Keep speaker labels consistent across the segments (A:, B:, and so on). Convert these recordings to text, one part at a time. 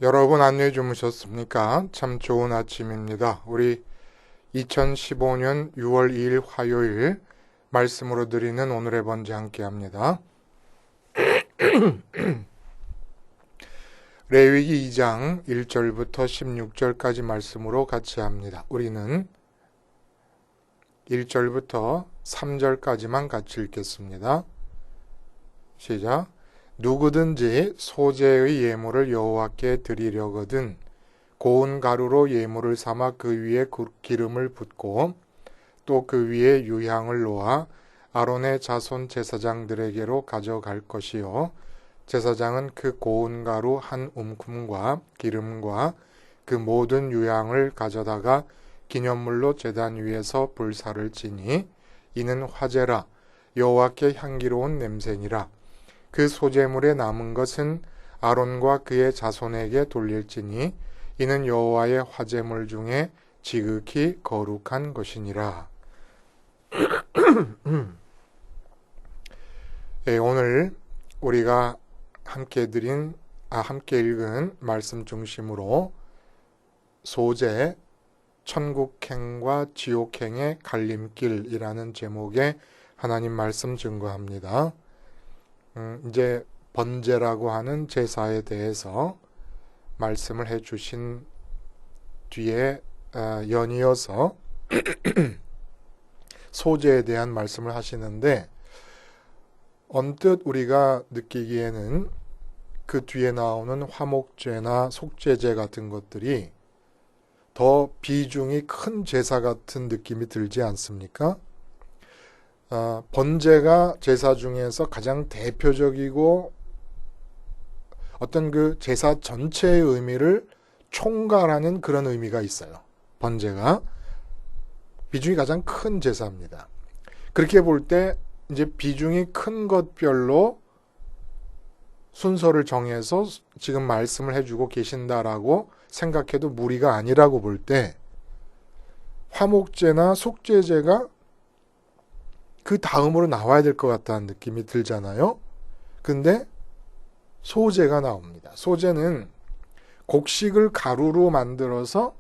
A: 여러분 안녕히 주무셨습니까? 참 좋은 아침입니다. 우리 2015년 6월 2일 화요일 말씀으로 드리는 오늘의 번제 함께 합니다. 레위기 2장 1절부터 16절까지 말씀으로 같이 합니다. 우리는 1절부터 3절까지만 같이 읽겠습니다. 시작. 누구든지 소재의 예물을 여호와께 드리려거든 고운 가루로 예물을 삼아 그 위에 기름을 붓고 또 그 위에 유향을 놓아 아론의 자손 제사장들에게로 가져갈 것이요 제사장은 그 고운 가루 한 움큼과 기름과 그 모든 유향을 가져다가 기념물로 제단 위에서 불사를 지니 이는 화제라 여호와께 향기로운 냄새니라. 그 소재물에 남은 것은 아론과 그의 자손에게 돌릴지니 이는 여호와의 화제물 중에 지극히 거룩한 것이니라. 오늘 우리가 함께 읽은 말씀 중심으로 소재, 천국행과 지옥행의 갈림길이라는 제목의 하나님 말씀 증거합니다. 이제 번제라고 하는 제사에 대해서 말씀을 해주신 뒤에 연이어서 소제에 대한 말씀을 하시는데 언뜻 우리가 느끼기에는 그 뒤에 나오는 화목제나 속죄제 같은 것들이 더 비중이 큰 제사 같은 느낌이 들지 않습니까? 번제가 제사 중에서 가장 대표적이고 어떤 그 제사 전체의 의미를 총괄하는 그런 의미가 있어요. 번제가 비중이 가장 큰 제사입니다. 그렇게 볼 때 이제 비중이 큰 것별로 순서를 정해서 지금 말씀을 해주고 계신다라고 생각해도 무리가 아니라고 볼 때 화목제나 속죄제가 그 다음으로 나와야 될 것 같다는 느낌이 들잖아요. 근데 소제가 나옵니다. 소제는 곡식을 가루로 만들어서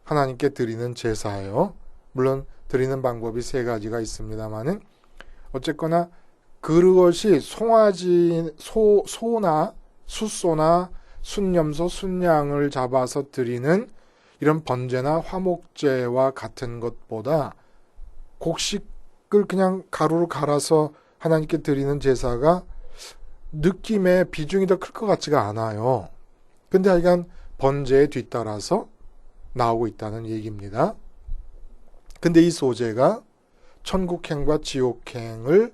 A: 하나님께 드리는 제사예요. 물론 드리는 방법이 세 가지가 있습니다만은 어쨌거나 그것이 소나 숫소나 순염소, 순양을 잡아서 드리는 이런 번제나 화목제와 같은 것보다 곡식을 그냥 가루로 갈아서 하나님께 드리는 제사가 느낌의 비중이 더 클 것 같지가 않아요. 근데 하여간 번제에 뒤따라서 나오고 있다는 얘기입니다. 근데 이 소제가 천국행과 지옥행을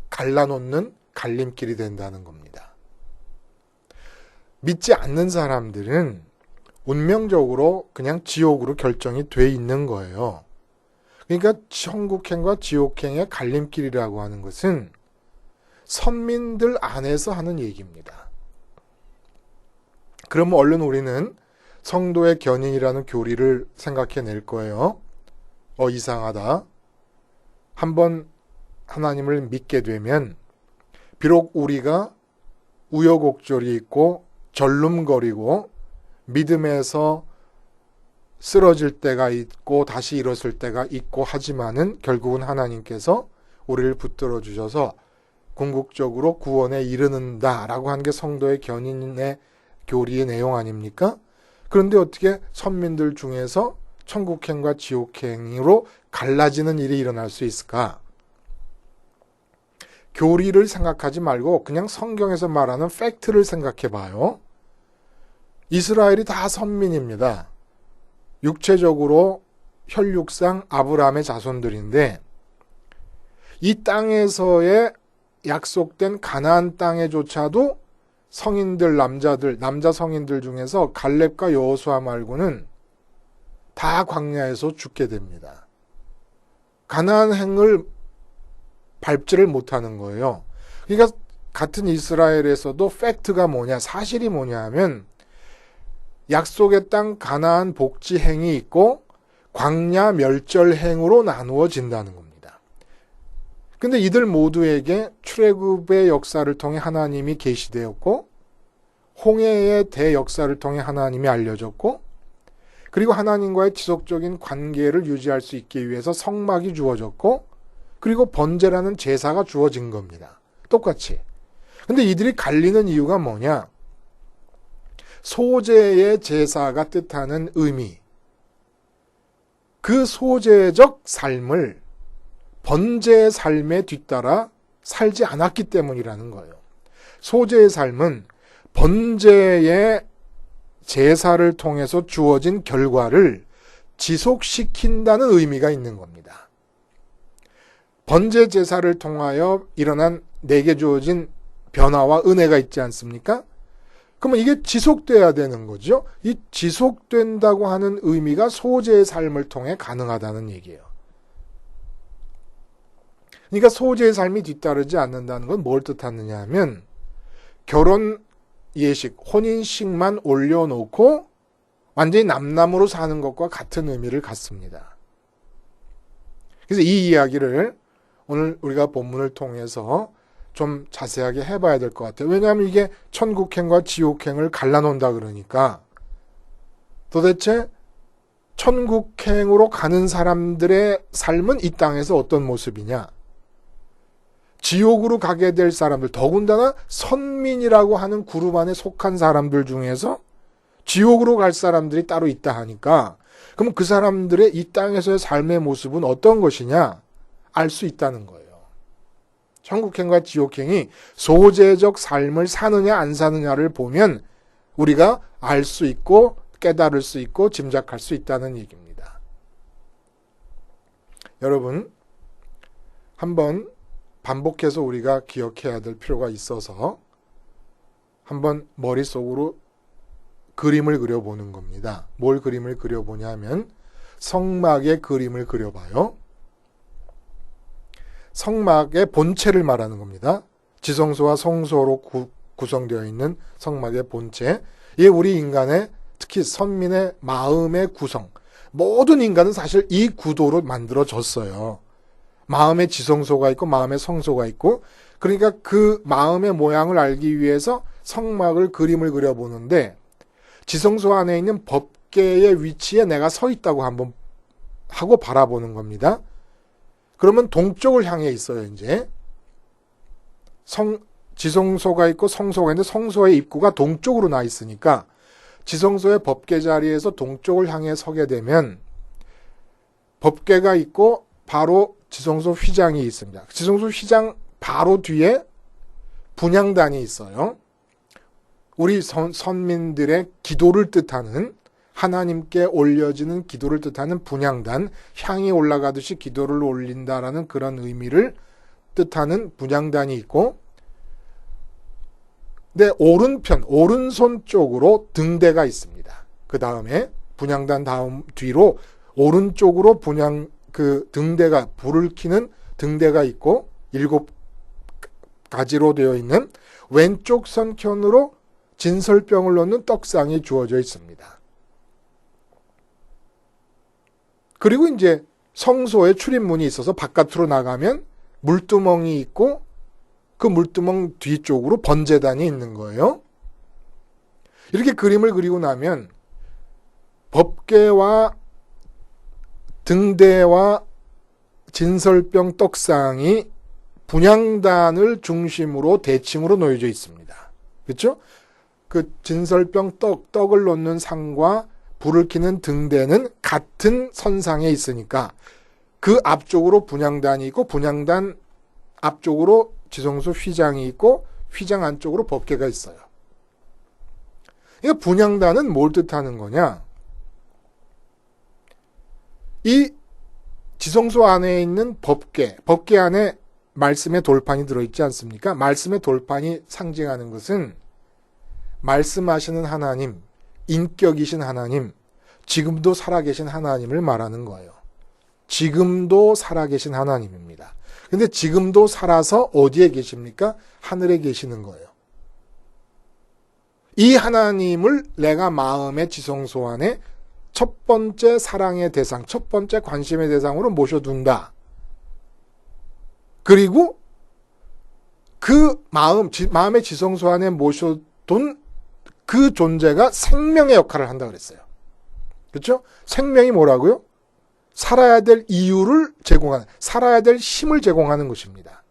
A: 갈라놓는 갈림길이 된다는 겁니다. 믿지 않는 사람들은 운명적으로 그냥 지옥으로 결정이 돼 있는 거예요. 그러니까 천국행과 지옥행의 갈림길이라고 하는 것은 선민들 안에서 하는 얘기입니다. 그러면 얼른 우리는 성도의 견인이라는 교리를 생각해낼 거예요. 이상하다. 한번 하나님을 믿게 되면 비록 우리가 우여곡절이 있고 절름거리고 믿음에서 쓰러질 때가 있고 다시 일어설 때가 있고 하지만은 결국은 하나님께서 우리를 붙들어 주셔서 궁극적으로 구원에 이르는다라고 하는 게 성도의 견인의 교리의 내용 아닙니까? 그런데 어떻게 선민들 중에서 천국행과 지옥행으로 갈라지는 일이 일어날 수 있을까? 교리를 생각하지 말고 그냥 성경에서 말하는 팩트를 생각해 봐요. 이스라엘이 다 선민입니다. 육체적으로 혈육상 아브라함의 자손들인데 이 땅에서의 약속된 가나안 땅에조차도 성인들 남자 성인들 중에서 갈렙과 여호수아 말고는 다 광야에서 죽게 됩니다. 가나안 행을 밟지를 못하는 거예요. 그러니까 같은 이스라엘에서도 팩트가 뭐냐, 사실이 뭐냐 하면 약속의 땅 가나안 복지행이 있고 광야 멸절행으로 나누어진다는 겁니다. 근데 이들 모두에게 출애굽의 역사를 통해 하나님이 계시되었고 홍해의 대역사를 통해 하나님이 알려졌고 그리고 하나님과의 지속적인 관계를 유지할 수 있기 위해서 성막이 주어졌고 그리고 번제라는 제사가 주어진 겁니다. 똑같이. 근데 이들이 갈리는 이유가 뭐냐? 소제의 제사가 뜻하는 의미, 그 소제적 삶을 번제의 삶에 뒤따라 살지 않았기 때문이라는 거예요. 소제의 삶은 번제의 제사를 통해서 주어진 결과를 지속시킨다는 의미가 있는 겁니다. 번제 제사를 통하여 일어난 내게 주어진 변화와 은혜가 있지 않습니까? 그러면 이게 지속돼야 되는 거죠. 이 지속된다고 하는 의미가 소제의 삶을 통해 가능하다는 얘기예요. 그러니까 소제의 삶이 뒤따르지 않는다는 건 뭘 뜻하느냐 하면 결혼 예식, 혼인식만 올려놓고 완전히 남남으로 사는 것과 같은 의미를 갖습니다. 그래서 이 이야기를 오늘 우리가 본문을 통해서 좀 자세하게 해봐야 될 것 같아요. 왜냐하면 이게 천국행과 지옥행을 갈라놓는다 그러니까 도대체 천국행으로 가는 사람들의 삶은 이 땅에서 어떤 모습이냐? 지옥으로 가게 될 사람들, 더군다나 선민이라고 하는 그룹 안에 속한 사람들 중에서 지옥으로 갈 사람들이 따로 있다 하니까 그럼 그 사람들의 이 땅에서의 삶의 모습은 어떤 것이냐? 알 수 있다는 거예요. 천국행과 지옥행이 소제적 삶을 사느냐 안 사느냐를 보면 우리가 알 수 있고 깨달을 수 있고 짐작할 수 있다는 얘기입니다. 여러분, 한번 반복해서 우리가 기억해야 될 필요가 있어서 한번 머릿속으로 그림을 그려보는 겁니다. 뭘 그림을 그려보냐 하면 성막의 그림을 그려봐요. 성막의 본체를 말하는 겁니다. 지성소와 성소로 구성되어 있는 성막의 본체. 이게 우리 인간의 특히 선민의 마음의 구성. 모든 인간은 사실 이 구도로 만들어졌어요. 마음의 지성소가 있고 마음의 성소가 있고 그러니까 그 마음의 모양을 알기 위해서 성막을 그림을 그려보는데 지성소 안에 있는 법궤의 위치에 내가 서 있다고 한번 하고 바라보는 겁니다. 그러면 동쪽을 향해 있어요, 이제. 지성소가 있고 성소가 있는데 성소의 입구가 동쪽으로 나 있으니까 지성소의 법궤 자리에서 동쪽을 향해 서게 되면 법궤가 있고 바로 지성소 휘장이 있습니다. 지성소 휘장 바로 뒤에 분향단이 있어요. 우리 선민들의 기도를 뜻하는 하나님께 올려지는 기도를 뜻하는 분향단, 향이 올라가듯이 기도를 올린다라는 그런 의미를 뜻하는 분향단이 있고 내 오른편, 오른손 쪽으로 등대가 있습니다. 그 다음에 분향단 다음 뒤로 오른쪽으로 그 등대가 불을 켜는 등대가 있고 7가지로 되어 있는 왼쪽 선편으로 진설병을 놓는 떡상이 주어져 있습니다. 그리고 이제 성소에 출입문이 있어서 바깥으로 나가면 물두멍이 있고 그 물두멍 뒤쪽으로 번제단이 있는 거예요. 이렇게 그림을 그리고 나면 법궤와 등대와 진설병 떡상이 분향단을 중심으로 대칭으로 놓여져 있습니다. 그렇죠? 그 진설병 떡을 놓는 상과 불을 켜는 등대는 같은 선상에 있으니까 그 앞쪽으로 분향단이 있고 분향단 앞쪽으로 지성소 휘장이 있고 휘장 안쪽으로 법궤가 있어요. 그러니까 분향단은 뭘 뜻하는 거냐? 이 지성소 안에 있는 법궤 안에 말씀의 돌판이 들어있지 않습니까? 말씀의 돌판이 상징하는 것은 말씀하시는 하나님, 인격이신 하나님, 지금도 살아계신 하나님을 말하는 거예요. 지금도 살아계신 하나님입니다. 근데 지금도 살아서 어디에 계십니까? 하늘에 계시는 거예요. 이 하나님을 내가 마음의 지성소 안에 첫 번째 사랑의 대상, 첫 번째 관심의 대상으로 모셔둔다. 그리고 그 마음의 지성소 안에 모셔둔 그 존재가 생명의 역할을 한다 그랬어요. 그렇죠? 생명이 뭐라고요? 살아야 될 이유를 제공하는, 살아야 될 힘을 제공하는 것입니다.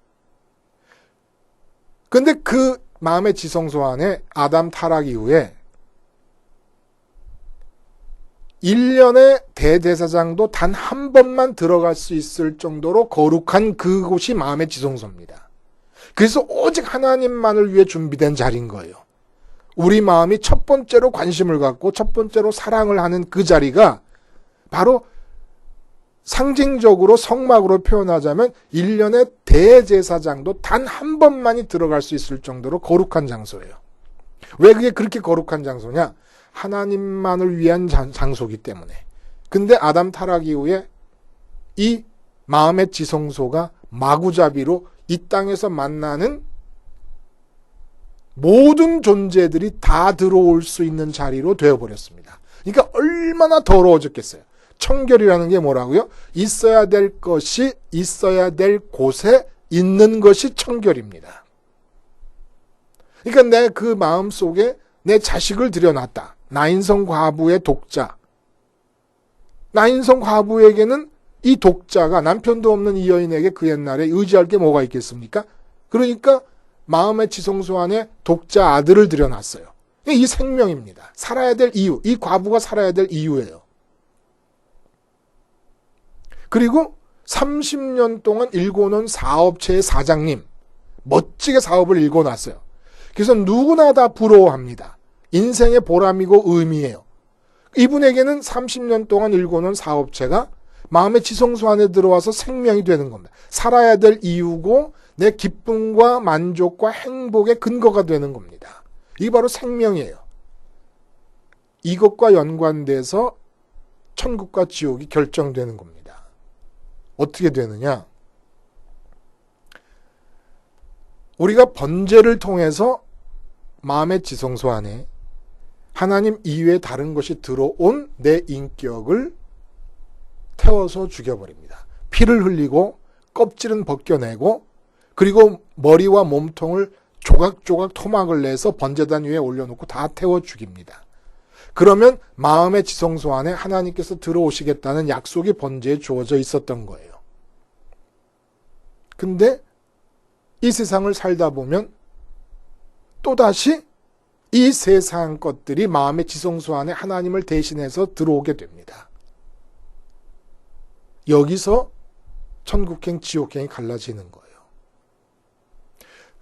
A: 근데 그 마음의 지성소 안에 아담 타락 이후에 1년의 대제사장도 단 한 번만 들어갈 수 있을 정도로 거룩한 그곳이 마음의 지성소입니다. 그래서 오직 하나님만을 위해 준비된 자리인 거예요. 우리 마음이 첫 번째로 관심을 갖고 첫 번째로 사랑을 하는 그 자리가 바로 상징적으로 성막으로 표현하자면 1년의 대제사장도 단 한 번만이 들어갈 수 있을 정도로 거룩한 장소예요. 왜 그게 그렇게 거룩한 장소냐? 하나님만을 위한 장소이기 때문에. 근데 아담 타락 이후에 이 마음의 지성소가 마구잡이로 이 땅에서 만나는 모든 존재들이 다 들어올 수 있는 자리로 되어버렸습니다. 그러니까 얼마나 더러워졌겠어요. 청결이라는 게 뭐라고요? 있어야 될 것이 있어야 될 곳에 있는 것이 청결입니다. 그러니까 내 그 마음 속에 내 자식을 들여놨다. 나인성 과부의 독자. 나인성 과부에게는 이 독자가 남편도 없는 이 여인에게 그 옛날에 의지할 게 뭐가 있겠습니까? 그러니까 마음의 지성소 안에 독자 아들을 들여놨어요. 이 생명입니다. 살아야 될 이유. 이 과부가 살아야 될 이유예요. 그리고 30년 동안 일궈놓은 사업체의 사장님. 멋지게 사업을 일궈놨어요. 그래서 누구나 다 부러워합니다. 인생의 보람이고 의미예요. 이분에게는 30년 동안 일궈놓은 사업체가 마음의 지성소 안에 들어와서 생명이 되는 겁니다. 살아야 될 이유고 내 기쁨과 만족과 행복의 근거가 되는 겁니다. 이게 바로 생명이에요. 이것과 연관돼서 천국과 지옥이 결정되는 겁니다. 어떻게 되느냐? 우리가 번제를 통해서 마음의 지성소 안에 하나님 이외에 다른 것이 들어온 내 인격을 태워서 죽여버립니다. 피를 흘리고 껍질은 벗겨내고 그리고 머리와 몸통을 조각조각 토막을 내서 번제단 위에 올려놓고 다 태워 죽입니다. 그러면 마음의 지성소 안에 하나님께서 들어오시겠다는 약속이 번제에 주어져 있었던 거예요. 근데 이 세상을 살다 보면 또다시 이 세상 것들이 마음의 지성소 안에 하나님을 대신해서 들어오게 됩니다. 여기서 천국행, 지옥행이 갈라지는 거예요.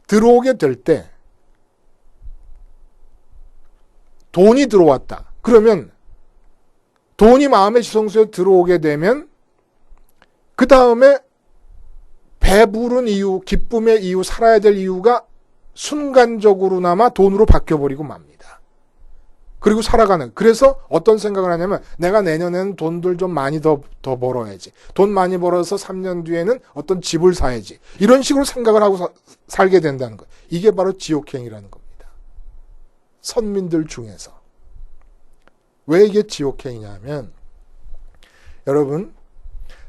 A: 들어오게 될 때 돈이 들어왔다. 그러면 돈이 마음의 지성소에 들어오게 되면 그 다음에 배부른 이유, 기쁨의 이유, 살아야 될 이유가 순간적으로나마 돈으로 바뀌어버리고 맙니다. 그리고 살아가는. 그래서 어떤 생각을 하냐면 내가 내년에는 돈들 좀 많이 더 벌어야지. 돈 많이 벌어서 3년 뒤에는 어떤 집을 사야지. 이런 식으로 생각을 하고 살게 된다는 거예요. 이게 바로 지옥행이라는 겁니다. 선민들 중에서. 왜 이게 지옥행이냐면 여러분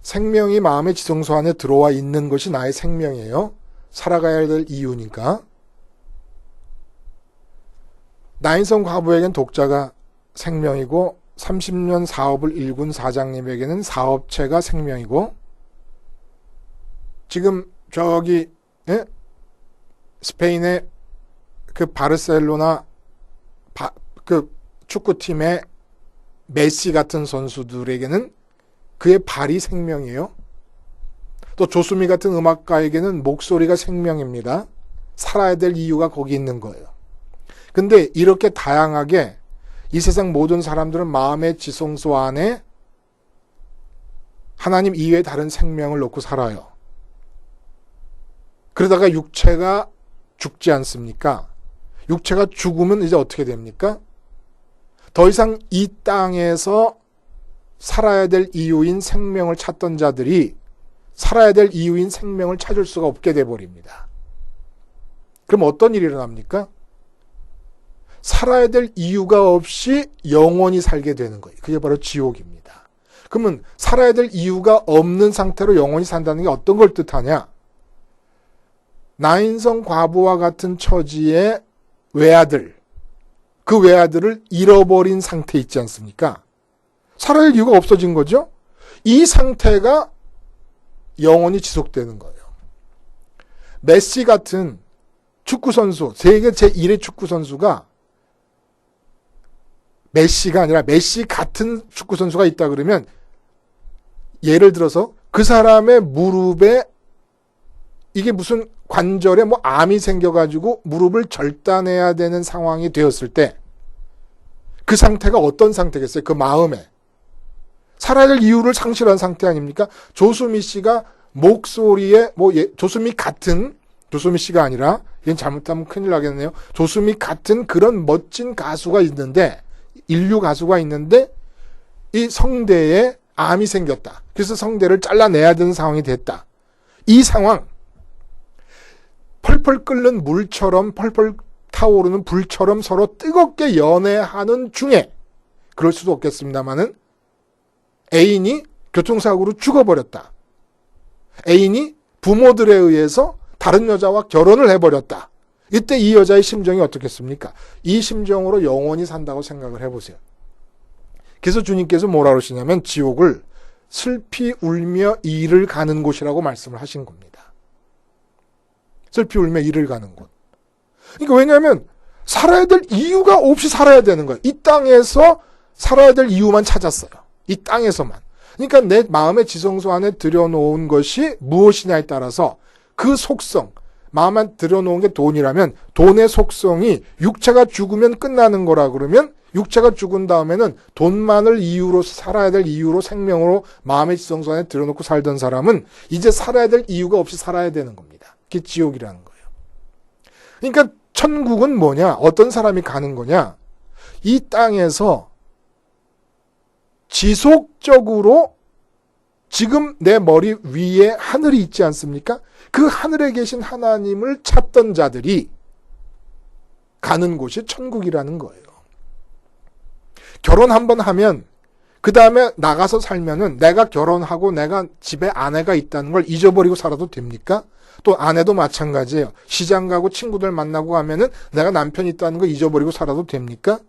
A: 생명이 마음의 지성소 안에 들어와 있는 것이 나의 생명이에요. 살아가야 될 이유니까. 나인성 과부에겐 독자가 생명이고 30년 사업을 일군 사장님에게는 사업체가 생명이고 지금 저기 스페인의 그 바르셀로나 그 축구팀의 메시 같은 선수들에게는 그의 발이 생명이에요. 또 조수미 같은 음악가에게는 목소리가 생명입니다. 살아야 될 이유가 거기 있는 거예요. 근데 이렇게 다양하게 이 세상 모든 사람들은 마음의 지성소 안에 하나님 이외에 다른 생명을 놓고 살아요. 그러다가 육체가 죽지 않습니까? 육체가 죽으면 이제 어떻게 됩니까? 더 이상 이 땅에서 살아야 될 이유인 생명을 찾던 자들이 살아야 될 이유인 생명을 찾을 수가 없게 돼버립니다. 그럼 어떤 일이 일어납니까? 살아야 될 이유가 없이 영원히 살게 되는 거예요. 그게 바로 지옥입니다. 그러면 살아야 될 이유가 없는 상태로 영원히 산다는 게 어떤 걸 뜻하냐? 나인성 과부와 같은 처지의 외아들, 그 외아들을 잃어버린 상태 있지 않습니까? 살아야 이유가 없어진 거죠. 이 상태가 영원히 지속되는 거예요. 메시 같은 축구선수, 세계 제1의 축구선수가 메시가 아니라 메시 같은 축구선수가 있다 그러면 예를 들어서 그 사람의 무릎에 이게 무슨 관절에 뭐 암이 생겨가지고 무릎을 절단해야 되는 상황이 되었을 때 그 상태가 어떤 상태겠어요? 그 마음에. 살아야 될 이유를 상실한 상태 아닙니까? 조수미 씨가 목소리에 조수미 같은, 조수미 씨가 아니라 이건 잘못하면 큰일 나겠네요. 조수미 같은 그런 멋진 가수가 있는데, 인류 가수가 있는데 이 성대에 암이 생겼다. 그래서 성대를 잘라내야 되는 상황이 됐다. 이 상황, 펄펄 끓는 물처럼 펄펄 타오르는 불처럼 서로 뜨겁게 연애하는 중에, 그럴 수도 없겠습니다만은 애인이 교통사고로 죽어버렸다. 애인이 부모들에 의해서 다른 여자와 결혼을 해버렸다. 이때 이 여자의 심정이 어떻겠습니까? 이 심정으로 영원히 산다고 생각을 해보세요. 그래서 주님께서 뭐라 그러시냐면 지옥을 슬피 울며 이를 가는 곳이라고 말씀을 하신 겁니다. 슬피 울며 이를 가는 곳. 그러니까 왜냐하면 살아야 될 이유가 없이 살아야 되는 거예요. 이 땅에서 살아야 될 이유만 찾았어요. 이 땅에서만. 그러니까 내 마음의 지성소 안에 들여놓은 것이 무엇이냐에 따라서 그 속성, 마음에 들여놓은 게 돈이라면 돈의 속성이 육체가 죽으면 끝나는 거라 그러면 육체가 죽은 다음에는 돈만을 이유로 살아야 될 이유로 생명으로 마음의 지성소 안에 들여놓고 살던 사람은 이제 살아야 될 이유가 없이 살아야 되는 겁니다. 그게 지옥이라는 거예요. 그러니까 천국은 뭐냐? 어떤 사람이 가는 거냐? 이 땅에서 지속적으로 지금 내 머리 위에 하늘이 있지 않습니까? 그 하늘에 계신 하나님을 찾던 자들이 가는 곳이 천국이라는 거예요. 결혼 한번 하면 그 다음에 나가서 살면은 내가 결혼하고 내가 집에 아내가 있다는 걸 잊어버리고 살아도 됩니까? 또 아내도 마찬가지예요. 시장 가고 친구들 만나고 하면은 내가 남편이 있다는 걸 잊어버리고 살아도 됩니까?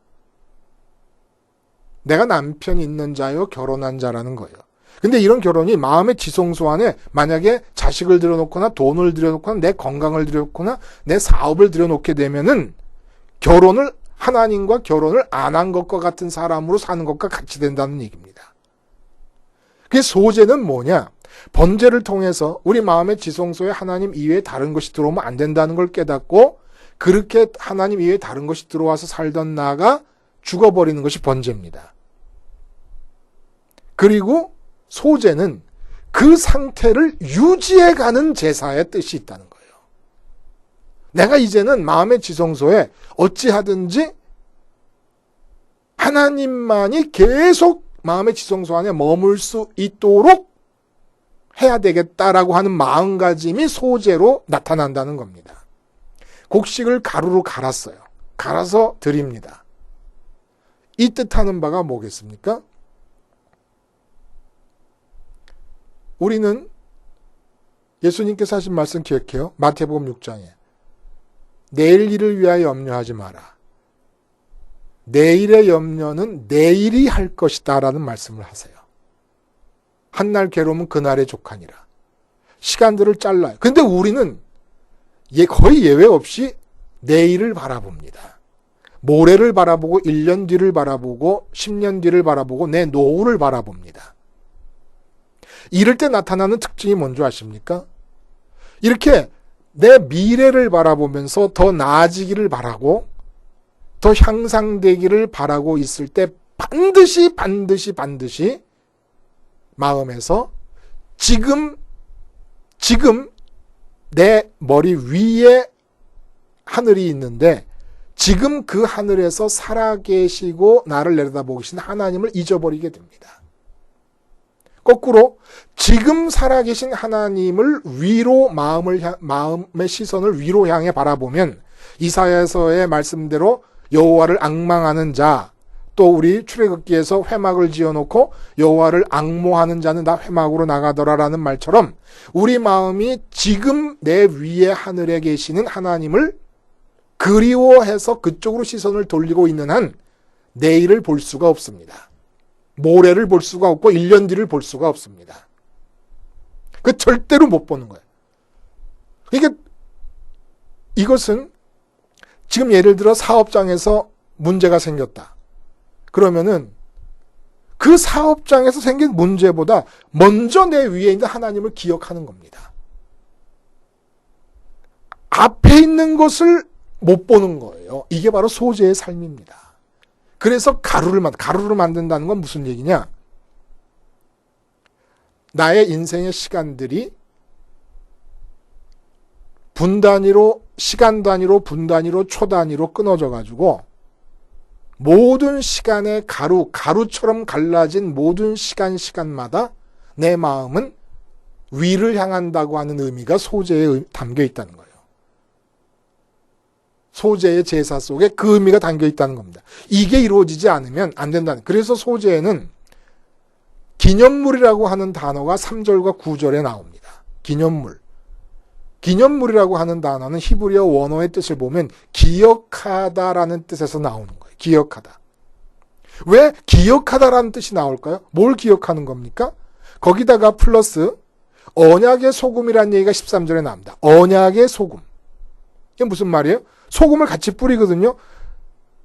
A: 내가 남편이 있는 자요, 결혼한 자라는 거예요. 근데 이런 결혼이 마음의 지성소 안에 만약에 자식을 들여놓거나 돈을 들여놓거나 내 건강을 들여놓거나 내 사업을 들여놓게 되면은 결혼을 하나님과 결혼을 안 한 것과 같은 사람으로 사는 것과 같이 된다는 얘기입니다. 그 소재는 뭐냐? 번제를 통해서 우리 마음의 지성소에 하나님 이외에 다른 것이 들어오면 안 된다는 걸 깨닫고 그렇게 하나님 이외에 다른 것이 들어와서 살던 나가 죽어버리는 것이 번제입니다. 그리고 소제는 그 상태를 유지해가는 제사의 뜻이 있다는 거예요. 내가 이제는 마음의 지성소에 어찌하든지 하나님만이 계속 마음의 지성소 안에 머물 수 있도록 해야 되겠다라고 하는 마음가짐이 소제로 나타난다는 겁니다. 곡식을 가루로 갈았어요. 갈아서 드립니다. 이 뜻하는 바가 뭐겠습니까? 우리는 예수님께서 하신 말씀 기억해요. 마태복음 6장에 내일 일을 위하여 염려하지 마라. 내일의 염려는 내일이 할 것이다 라는 말씀을 하세요. 한날 괴로움은 그날의 족하니라. 시간들을 잘라요. 근데 우리는 거의 예외 없이 내일을 바라봅니다. 모레를 바라보고 1년 뒤를 바라보고 10년 뒤를 바라보고 내 노후를 바라봅니다. 이럴 때 나타나는 특징이 뭔지 아십니까? 이렇게 내 미래를 바라보면서 더 나아지기를 바라고 더 향상되기를 바라고 있을 때 반드시 마음에서 지금 내 머리 위에 하늘이 있는데 지금 그 하늘에서 살아계시고 나를 내려다보고 계신 하나님을 잊어버리게 됩니다. 거꾸로 지금 살아계신 하나님을 위로 마음의 시선을 위로 향해 바라보면 이사야서의 말씀대로 여호와를 앙망하는 자, 또 우리 출애굽기에서 회막을 지어놓고 여호와를 앙모하는 자는 다 회막으로 나가더라라는 말처럼 우리 마음이 지금 내 위에 하늘에 계시는 하나님을 그리워해서 그쪽으로 시선을 돌리고 있는 한 내일을 볼 수가 없습니다. 모레를 볼 수가 없고 1년 뒤를 볼 수가 없습니다. 그 절대로 못 보는 거예요. 그러니까 이것은 지금 예를 들어 사업장에서 문제가 생겼다. 그러면은 그 사업장에서 생긴 문제보다 먼저 내 위에 있는 하나님을 기억하는 겁니다. 앞에 있는 것을 못 보는 거예요. 이게 바로 소재의 삶입니다. 그래서 가루를 만든다는 건 무슨 얘기냐? 나의 인생의 시간들이 분 단위로, 시간 단위로, 분 단위로, 초 단위로 끊어져 가지고 모든 시간의 가루처럼 갈라진 모든 시간마다 내 마음은 위를 향한다고 하는 의미가 소재에 담겨 있다는 거예요. 소재의 제사 속에 그 의미가 담겨 있다는 겁니다. 이게 이루어지지 않으면 안 된다는. 그래서 소재에는 기념물이라고 하는 단어가 3절과 9절에 나옵니다. 기념물이라고 하는 단어는 히브리어 원어의 뜻을 보면 기억하다라는 뜻에서 나오는 거예요. 기억하다. 왜 기억하다라는 뜻이 나올까요? 뭘 기억하는 겁니까? 거기다가 플러스 언약의 소금이라는 얘기가 13절에 나옵니다. 언약의 소금. 이게 무슨 말이에요? 소금을 같이 뿌리거든요.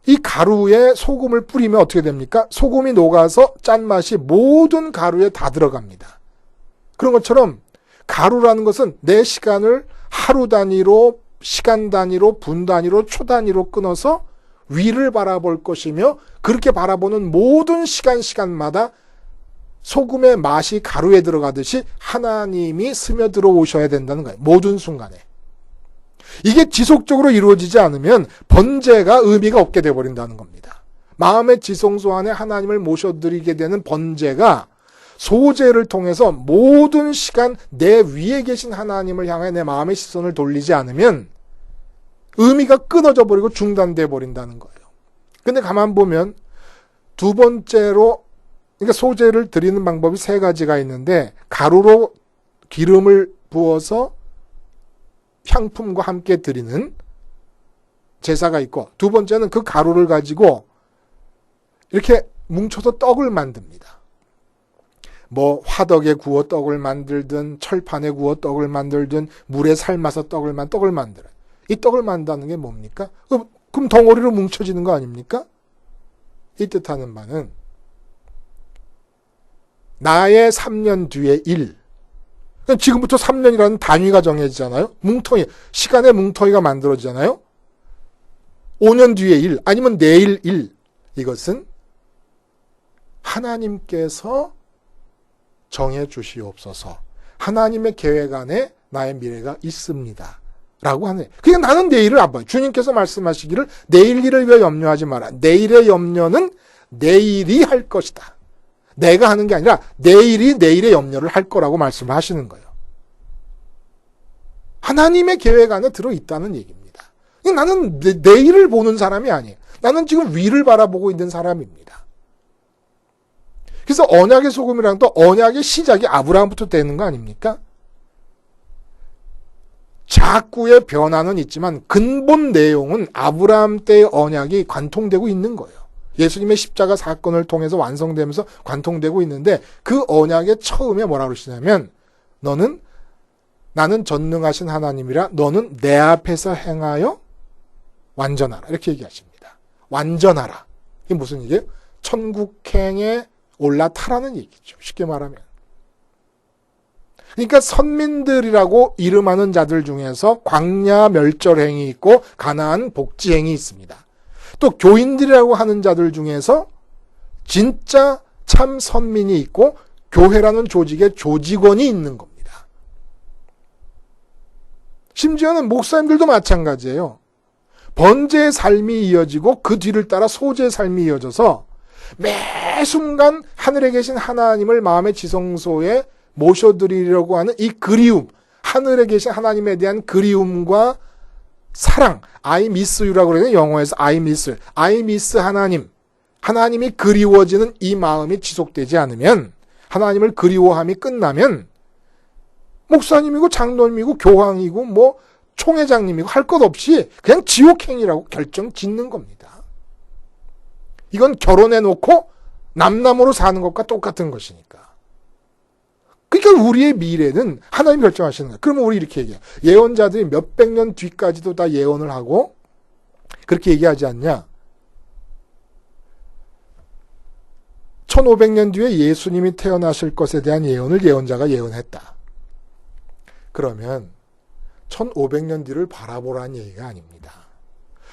A: 이 가루에 소금을 뿌리면 어떻게 됩니까? 소금이 녹아서 짠맛이 모든 가루에 다 들어갑니다. 그런 것처럼 가루라는 것은 내 시간을 하루 단위로, 시간 단위로, 분 단위로, 초 단위로 끊어서 위를 바라볼 것이며 그렇게 바라보는 모든 시간마다 소금의 맛이 가루에 들어가듯이 하나님이 스며들어 오셔야 된다는 거예요. 모든 순간에. 이게 지속적으로 이루어지지 않으면 번제가 의미가 없게 되어버린다는 겁니다. 마음의 지성소 안에 하나님을 모셔드리게 되는 번제가 소제를 통해서 모든 시간 내 위에 계신 하나님을 향해 내 마음의 시선을 돌리지 않으면 의미가 끊어져 버리고 중단돼 버린다는 거예요. 근데 가만 보면 두 번째로, 그러니까 소제를 드리는 방법이 세 가지가 있는데 가루로 기름을 부어서 향품과 함께 드리는 제사가 있고, 두 번째는 그 가루를 가지고 이렇게 뭉쳐서 떡을 만듭니다. 뭐 화덕에 구워 떡을 만들든 철판에 구워 떡을 만들든 물에 삶아서 떡을 만들어요. 이 떡을 만든다는 게 뭡니까? 그럼 덩어리로 뭉쳐지는 거 아닙니까? 이 뜻하는 바는 나의 3년 뒤의 일, 지금부터 3년이라는 단위가 정해지잖아요. 뭉텅이, 시간의 뭉텅이가 만들어지잖아요. 5년 뒤의 일, 아니면 내일 일, 이것은 하나님께서 정해 주시옵소서. 하나님의 계획 안에 나의 미래가 있습니다. 라고 하네. 그러니까 나는 내일을 안 봐요. 주님께서 말씀하시기를 내일 일을 위해 염려하지 마라. 내일의 염려는 내일이 할 것이다. 내가 하는 게 아니라 내일이 내일의 염려를 할 거라고 말씀을 하시는 거예요. 하나님의 계획 안에 들어있다는 얘기입니다. 나는 내일을 보는 사람이 아니에요. 나는 지금 위를 바라보고 있는 사람입니다. 그래서 언약의 소금이랑 또 언약의 시작이 아브라함부터 되는 거 아닙니까? 자꾸의 변화는 있지만 근본 내용은 아브라함 때의 언약이 관통되고 있는 거예요. 예수님의 십자가 사건을 통해서 완성되면서 관통되고 있는데 그 언약의 처음에 뭐라고 그러시냐면 나는 전능하신 하나님이라 너는 내 앞에서 행하여 완전하라. 이렇게 얘기하십니다. 완전하라. 이게 무슨 얘기예요? 천국행에 올라타라는 얘기죠. 쉽게 말하면. 그러니까 선민들이라고 이름하는 자들 중에서 광야 멸절행이 있고 가나안 복지행이 있습니다. 또 교인들이라고 하는 자들 중에서 진짜 참 선민이 있고 교회라는 조직의 조직원이 있는 겁니다. 심지어는 목사님들도 마찬가지예요. 번제의 삶이 이어지고 그 뒤를 따라 소제의 삶이 이어져서 매 순간 하늘에 계신 하나님을 마음의 지성소에 모셔드리려고 하는 이 그리움, 하늘에 계신 하나님에 대한 그리움과 사랑, I miss you라고 그러거든요. 영어에서 I miss 하나님, 하나님이 그리워지는 이 마음이 지속되지 않으면, 하나님을 그리워함이 끝나면 목사님이고 장로님이고 교황이고 뭐 총회장님이고 할 것 없이 그냥 지옥행이라고 결정 짓는 겁니다. 이건 결혼해놓고 남남으로 사는 것과 똑같은 것이니까. 그러니까 우리의 미래는 하나님이 결정하시는 거예요. 그러면 우리 이렇게 얘기해요. 예언자들이 몇백 년 뒤까지도 다 예언을 하고 그렇게 얘기하지 않냐? 1500년 뒤에 예수님이 태어나실 것에 대한 예언을 예언자가 예언했다. 그러면 1500년 뒤를 바라보라는 얘기가 아닙니다.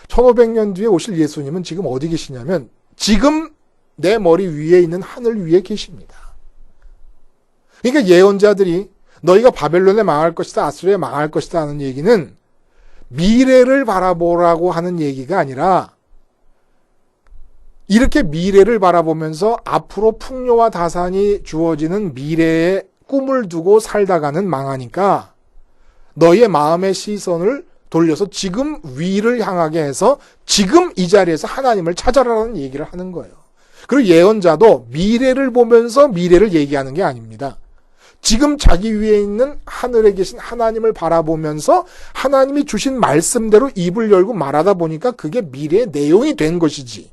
A: 1500년 뒤에 오실 예수님은 지금 어디 계시냐면 지금 내 머리 위에 있는 하늘 위에 계십니다. 그러니까 예언자들이 너희가 바벨론에 망할 것이다, 아수르에 망할 것이다 하는 얘기는 미래를 바라보라고 하는 얘기가 아니라 이렇게 미래를 바라보면서 앞으로 풍요와 다산이 주어지는 미래에 꿈을 두고 살다가는 망하니까 너희의 마음의 시선을 돌려서 지금 위를 향하게 해서 지금 이 자리에서 하나님을 찾아라라는 얘기를 하는 거예요. 그리고 예언자도 미래를 보면서 미래를 얘기하는 게 아닙니다. 지금 자기 위에 있는 하늘에 계신 하나님을 바라보면서 하나님이 주신 말씀대로 입을 열고 말하다 보니까 그게 미래의 내용이 된 것이지.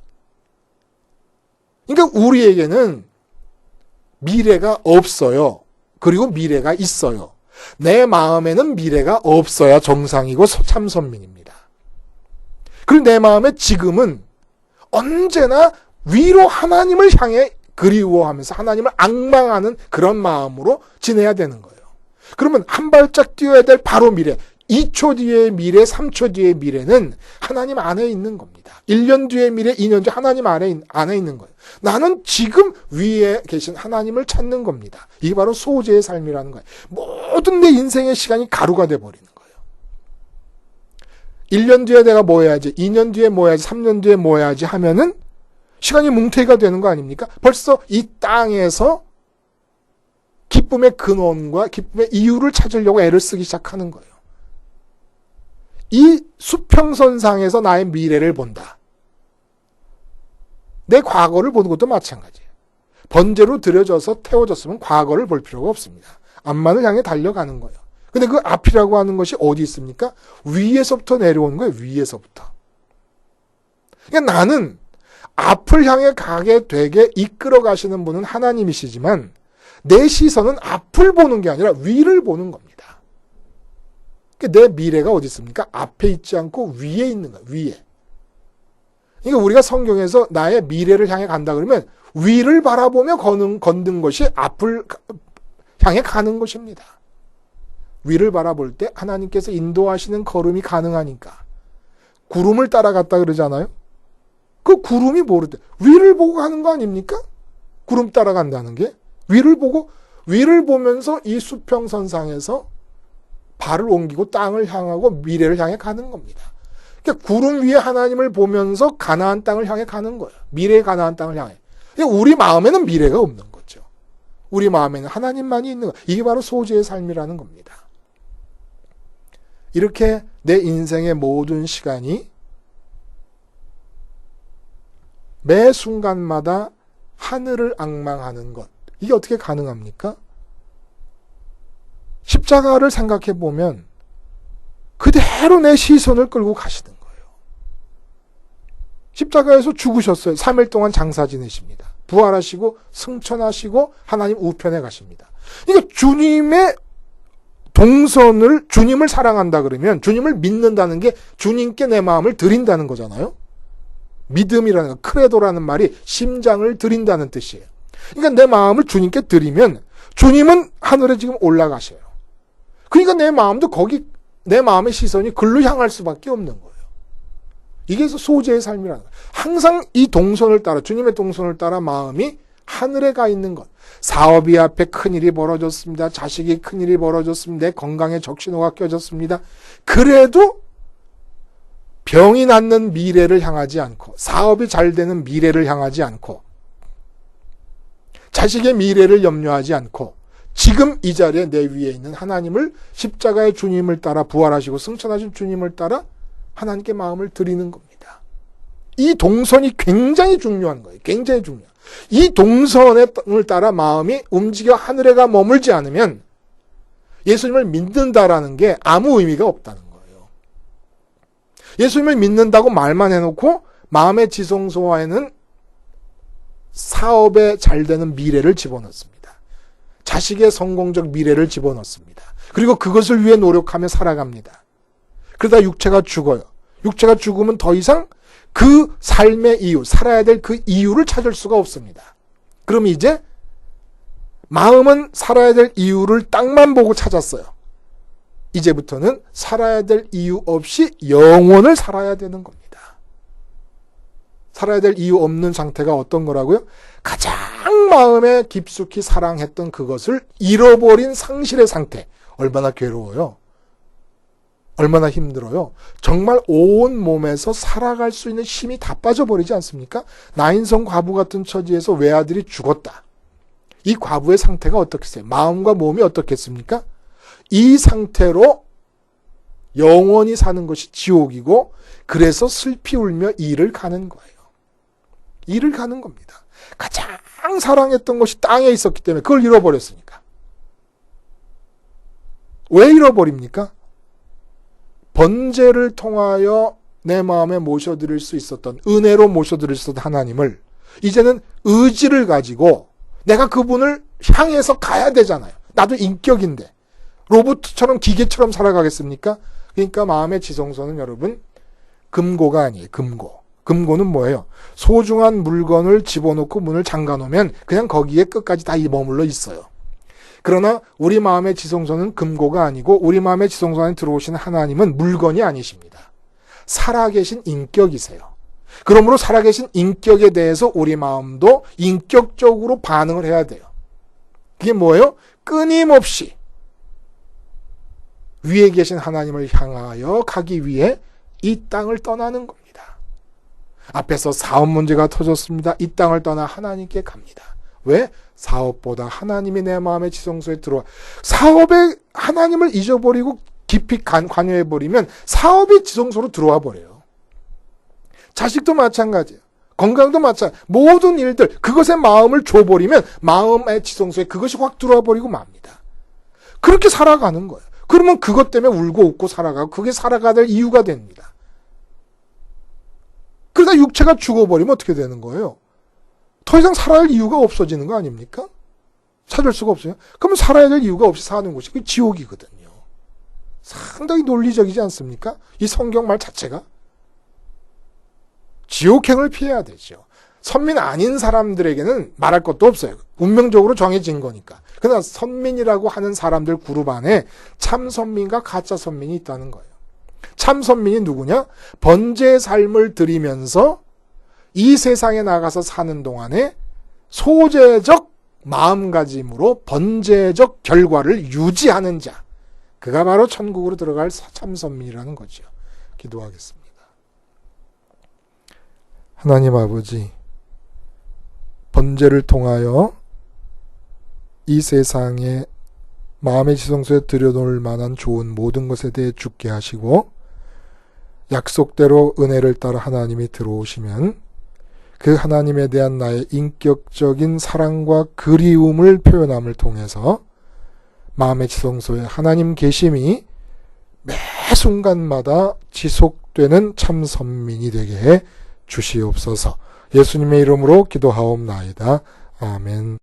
A: 그러니까 우리에게는 미래가 없어요. 그리고 미래가 있어요. 내 마음에는 미래가 없어야 정상이고 참선민입니다. 그리고 내 마음의 지금은 언제나 위로 하나님을 향해 그리워하면서 하나님을 앙망하는 그런 마음으로 지내야 되는 거예요. 그러면 한 발짝 뛰어야 될 바로 미래, 2초 뒤의 미래, 3초 뒤의 미래는 하나님 안에 있는 겁니다. 1년 뒤의 미래, 2년 뒤 하나님 안에 있는 거예요. 나는 지금 위에 계신 하나님을 찾는 겁니다. 이게 바로 소재의 삶이라는 거예요. 모든 내 인생의 시간이 가루가 돼버리는 거예요. 1년 뒤에 내가 뭐 해야지, 2년 뒤에 뭐 해야지, 3년 뒤에 뭐 해야지 하면은 시간이 뭉태기가 되는 거 아닙니까? 벌써 이 땅에서 기쁨의 근원과 기쁨의 이유를 찾으려고 애를 쓰기 시작하는 거예요. 이 수평선상에서 나의 미래를 본다. 내 과거를 보는 것도 마찬가지예요. 번제로 드려져서 태워졌으면 과거를 볼 필요가 없습니다. 앞만을 향해 달려가는 거예요. 근데 그 앞이라고 하는 것이 어디 있습니까? 위에서부터 내려오는 거예요. 위에서부터. 그러니까 나는 앞을 향해 가게 되게 이끌어 가시는 분은 하나님이시지만 내 시선은 앞을 보는 게 아니라 위를 보는 겁니다. 그러니까 내 미래가 어디 있습니까? 앞에 있지 않고 위에 있는 거예요. 위에. 그러니까 우리가 성경에서 나의 미래를 향해 간다 그러면 위를 바라보며 걷는 것이 앞을 향해 가는 것입니다. 위를 바라볼 때 하나님께서 인도하시는 걸음이 가능하니까. 구름을 따라갔다 그러잖아요. 그 구름이 모를 때 위를 보고 가는 거 아닙니까? 구름 따라간다는 게 위를 보면서 이 수평선상에서 발을 옮기고 땅을 향하고 미래를 향해 가는 겁니다. 그러니까 구름 위에 하나님을 보면서 가나안 땅을 향해 가는 거예요. 미래의 가나안 땅을 향해. 그러니까 우리 마음에는 미래가 없는 거죠. 우리 마음에는 하나님만이 있는 거. 이게 바로 소재의 삶이라는 겁니다. 이렇게 내 인생의 모든 시간이 매 순간마다 하늘을 앙망하는 것. 이게 어떻게 가능합니까? 십자가를 생각해 보면 그대로 내 시선을 끌고 가시는 거예요. 십자가에서 죽으셨어요. 3일 동안 장사 지내십니다. 부활하시고 승천하시고 하나님 우편에 가십니다. 그러니까 주님의 동선을, 주님을 사랑한다 그러면 주님을 믿는다는 게 주님께 내 마음을 드린다는 거잖아요. 믿음이라는 거, 크레도라는 말이 심장을 드린다는 뜻이에요. 그러니까 내 마음을 주님께 드리면 주님은 하늘에 지금 올라가셔요. 그러니까 내 마음도 내 마음의 시선이 글로 향할 수밖에 없는 거예요. 이게 소재의 삶이라는 거예요. 항상 이 동선을 따라, 주님의 동선을 따라 마음이 하늘에 가 있는 것. 사업이 앞에 큰일이 벌어졌습니다. 자식이 큰일이 벌어졌습니다. 내 건강에 적신호가 껴졌습니다. 그래도 병이 낫는 미래를 향하지 않고, 사업이 잘 되는 미래를 향하지 않고, 자식의 미래를 염려하지 않고, 지금 이 자리에 내 위에 있는 하나님을, 십자가의 주님을 따라 부활하시고 승천하신 주님을 따라 하나님께 마음을 드리는 겁니다. 이 동선이 굉장히 중요한 거예요. 굉장히 중요해요. 이 동선을 따라 마음이 움직여 하늘에 가 머물지 않으면 예수님을 믿는다라는 게 아무 의미가 없다는 거예요. 예수님을 믿는다고 말만 해놓고 마음의 지성소에는 사업에 잘 되는 미래를 집어넣습니다. 자식의 성공적 미래를 집어넣습니다. 그리고 그것을 위해 노력하며 살아갑니다. 그러다 육체가 죽어요. 육체가 죽으면 더 이상 그 삶의 이유, 살아야 될 그 이유를 찾을 수가 없습니다. 그럼 이제 마음은 살아야 될 이유를 땅만 보고 찾았어요. 이제부터는 살아야 될 이유 없이 영원을 살아야 되는 겁니다. 살아야 될 이유 없는 상태가 어떤 거라고요? 가장 마음에 깊숙이 사랑했던 그것을 잃어버린 상실의 상태. 얼마나 괴로워요. 얼마나 힘들어요. 정말 온 몸에서 살아갈 수 있는 힘이 다 빠져버리지 않습니까? 나인성 과부 같은 처지에서 외아들이 죽었다. 이 과부의 상태가 어떻겠어요? 마음과 몸이 어떻겠습니까? 이 상태로 영원히 사는 것이 지옥이고, 그래서 슬피 울며 이를 가는 거예요. 이를 가는 겁니다. 가장 사랑했던 것이 땅에 있었기 때문에 그걸 잃어버렸으니까. 왜 잃어버립니까? 번제를 통하여 내 마음에 모셔드릴 수 있었던, 은혜로 모셔드릴 수 있었던 하나님을 이제는 의지를 가지고 내가 그분을 향해서 가야 되잖아요. 나도 인격인데 로봇처럼 기계처럼 살아가겠습니까? 그러니까 마음의 지성소는 여러분 금고가 아니에요. 금고. 금고는 뭐예요? 소중한 물건을 집어넣고 문을 잠가놓으면 그냥 거기에 끝까지 다 머물러 있어요. 그러나 우리 마음의 지성소는 금고가 아니고 우리 마음의 지성소 안에 들어오신 하나님은 물건이 아니십니다. 살아계신 인격이세요. 그러므로 살아계신 인격에 대해서 우리 마음도 인격적으로 반응을 해야 돼요. 그게 뭐예요? 끊임없이 위에 계신 하나님을 향하여 가기 위해 이 땅을 떠나는 겁니다. 앞에서 사업 문제가 터졌습니다. 이 땅을 떠나 하나님께 갑니다. 왜? 사업보다 하나님이 내 마음의 지성소에 들어와. 사업에 하나님을 잊어버리고 깊이 관여해버리면 사업이 지성소로 들어와 버려요. 자식도 마찬가지예요. 건강도 마찬가지예요. 모든 일들, 그것에 마음을 줘버리면 마음의 지성소에 그것이 확 들어와 버리고 맙니다. 그렇게 살아가는 거예요. 그러면 그것 때문에 울고 웃고 살아가고 그게 살아가야 될 이유가 됩니다. 그러다 육체가 죽어버리면 어떻게 되는 거예요? 더 이상 살아야 할 이유가 없어지는 거 아닙니까? 찾을 수가 없어요. 그러면 살아야 될 이유가 없이 사는 곳이 그 지옥이거든요. 상당히 논리적이지 않습니까? 이 성경 말 자체가. 지옥행을 피해야 되죠. 선민 아닌 사람들에게는 말할 것도 없어요. 운명적으로 정해진 거니까. 그러나 선민이라고 하는 사람들 그룹 안에 참 선민과 가짜 선민이 있다는 거예요. 참 선민이 누구냐? 번제의 삶을 드리면서 이 세상에 나가서 사는 동안에 소재적 마음가짐으로 번제적 결과를 유지하는 자. 그가 바로 천국으로 들어갈 참 선민이라는 거죠. 기도하겠습니다. 하나님 아버지, 번제를 통하여 이 세상에 마음의 지성소에 들여놓을 만한 좋은 모든 것에 대해 죽게 하시고 약속대로 은혜를 따라 하나님이 들어오시면 그 하나님에 대한 나의 인격적인 사랑과 그리움을 표현함을 통해서 마음의 지성소에 하나님 계심이 매 순간마다 지속되는 참 선민이 되게 해 주시옵소서. 예수님의 이름으로 기도하옵나이다. 아멘.